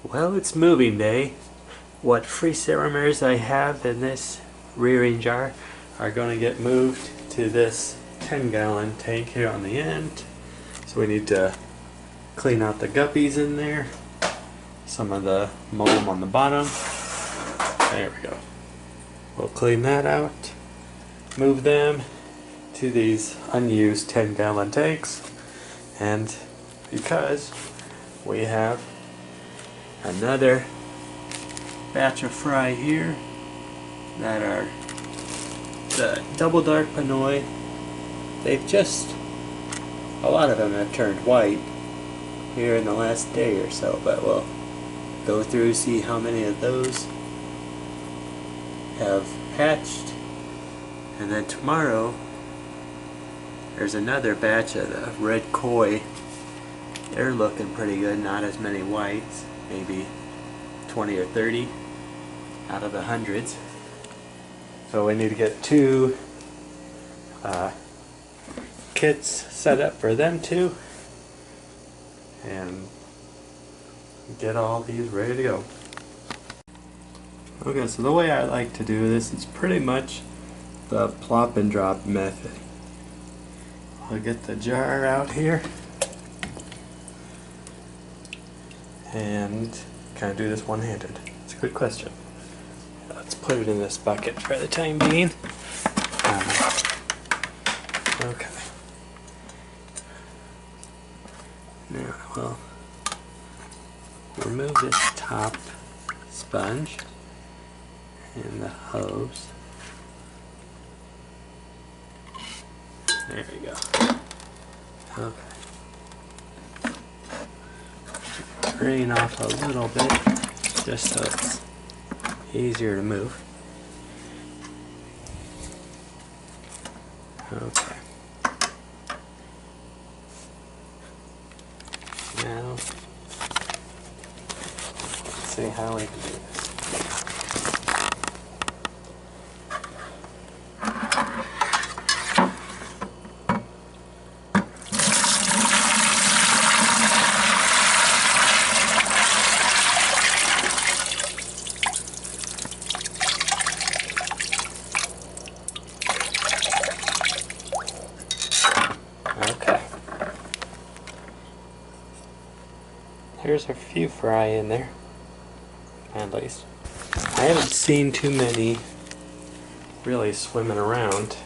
Well, it's moving day. What free centimeters I have in this rearing jar are going to get moved to this 10-gallon tank here on the end. So we need to clean out the guppies in there, some of the mold on the bottom. There we go. We'll clean that out, move them to these unused 10-gallon tanks, and because we have another batch of fry here that are the double dark Pinoy. They've just, a lot of them have turned white here in the last day or so, but we'll go through, see how many of those have hatched, and then tomorrow there's another batch of the red koi. They're looking pretty good, not as many whites, maybe 20 or 30 out of the hundreds. So we need to get two kits set up for them too, and get all these ready to go. Okay, so the way I like to do this is pretty much the plop and drop method. I'll get the jar out here and can I do this one-handed? It's a good question. Let's put it in this bucket for the time being. Okay. Now we'll remove this top sponge and the hose. There we go. Okay. Drain off a little bit just so it's easier to move. Okay. Now, let's see how we can do this. Okay. There's a few fry in there, at least. I haven't seen too many really swimming around.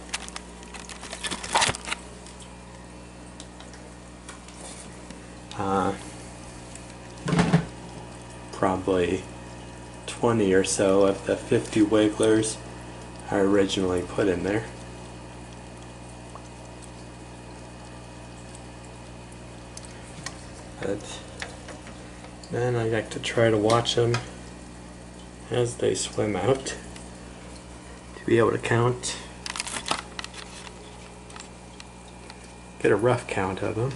Probably 20 or so of the 50 wigglers I originally put in there. But then I like to try to watch them as they swim out to be able to count, get a rough count of them.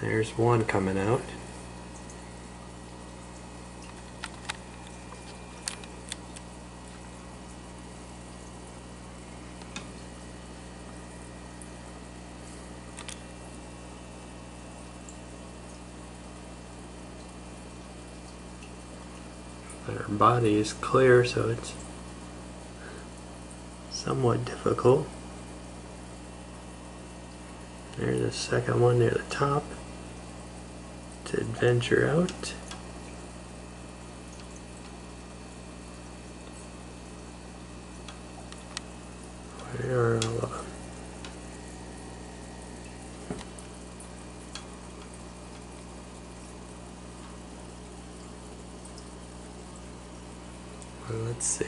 There's one coming out. Her body is clear, so it's somewhat difficult. There's a second one near the top to venture out. Where are all of them? Well, let's see.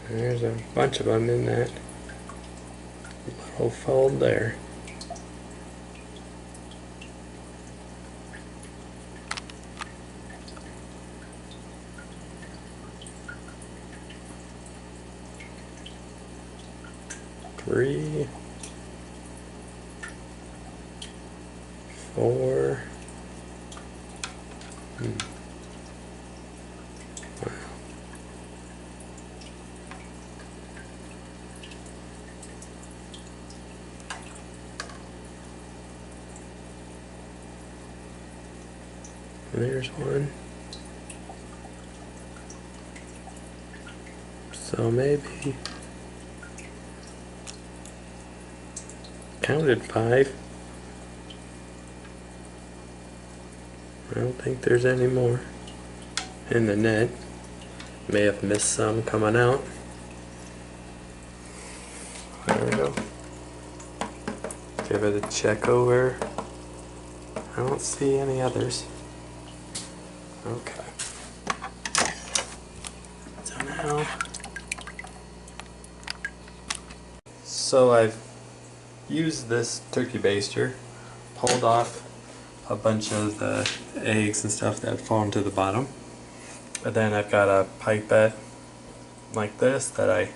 There's a bunch of them in that little fold there. Three, 4. Wow. There's one. So maybe counted 5. I don't think there's any more in the net. May have missed some coming out. There we go. Give it a check over. I don't see any others. Okay. So now, I've used this turkey baster, pulled off a bunch of the eggs and stuff that fall to the bottom. But then I've got a pipette like this that I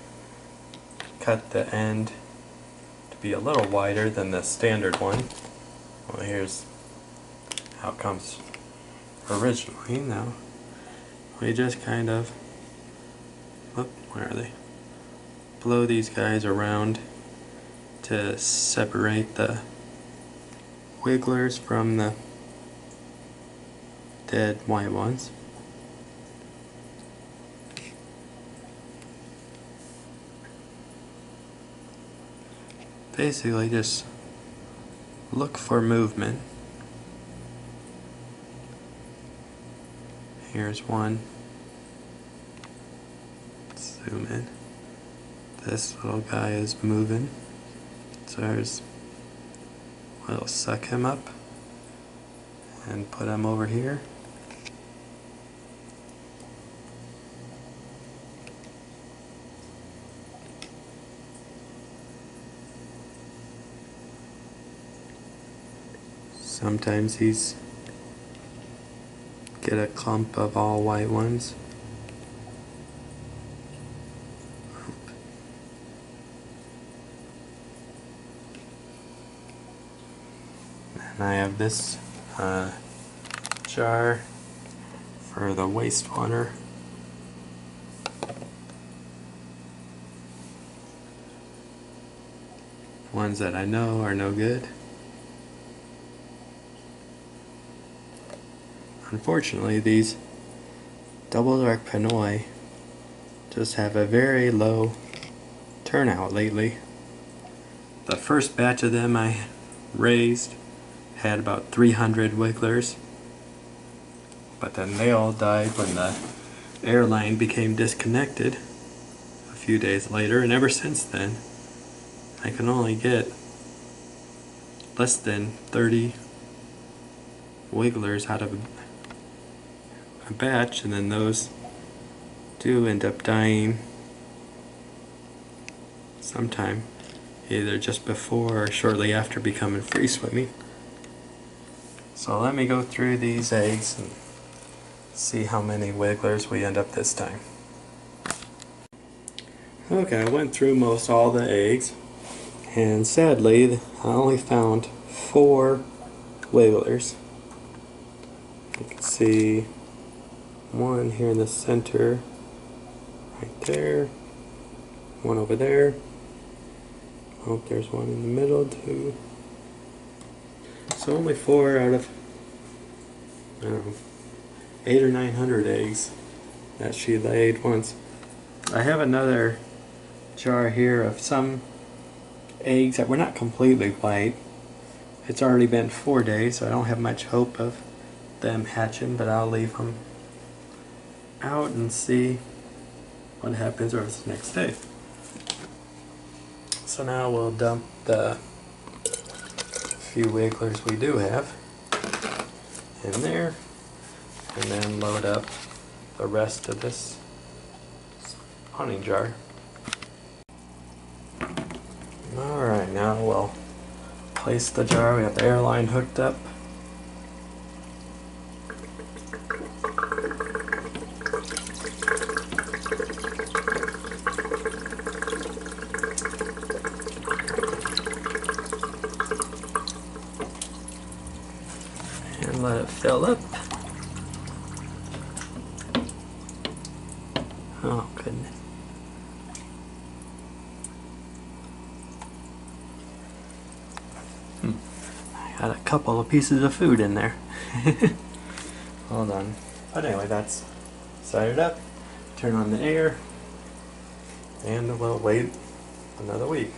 cut the end to be a little wider than the standard one. Well, here's how it comes originally. Now we just kind of, where are they? Blow these guys around to separate the wigglers from the dead white ones. Basically just look for movement. Here's one. Zoom in. This little guy is moving. So we'll suck him up and put him over here. Sometimes he's get a clump of all white ones. And I have this jar for the wastewater. Ones that I know are no good. Unfortunately, these double dark Pinoy just have a very low turnout lately. The first batch of them I raised had about 300 wigglers, but then they all died when the airline became disconnected a few days later, and ever since then I can only get less than 30 wigglers out of a batch, and then those do end up dying sometime, either just before or shortly after becoming free swimming. So let me go through these eggs and see how many wigglers we end up this time. Okay, I went through most all the eggs, and sadly I only found 4 wigglers. You can see one here in the center, right there, one over there. Oh, there's one in the middle too. So only 4 out of, I don't know, 800 or 900 eggs that she laid once. I have another jar here of some eggs that were not completely white. It's already been 4 days, so I don't have much hope of them hatching, but I'll leave them out and see what happens over the next day. So now we'll dump the few wigglers we do have in there, and then load up the rest of this spawning jar. Alright, now we'll place the jar. We have the air line hooked up. And let it fill up. Oh goodness. I got a couple of pieces of food in there. Hold on. But anyway, that's set it up, turn on the air, and we'll wait another week.